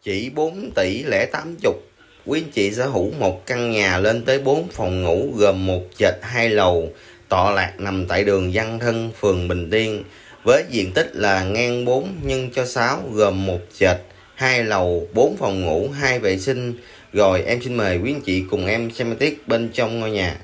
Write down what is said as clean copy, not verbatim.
Chỉ 4 tỷ lẻ 80, quý anh chị sở hữu một căn nhà lên tới 4 phòng ngủ gồm một trệt 2 lầu, tọa lạc nằm tại đường Văn Thân, phường Bình Tiên, với diện tích là ngang 4x6 gồm một trệt 2 lầu, 4 phòng ngủ, 2 vệ sinh. Rồi em xin mời quý anh chị cùng em xem chi tiết bên trong ngôi nhà.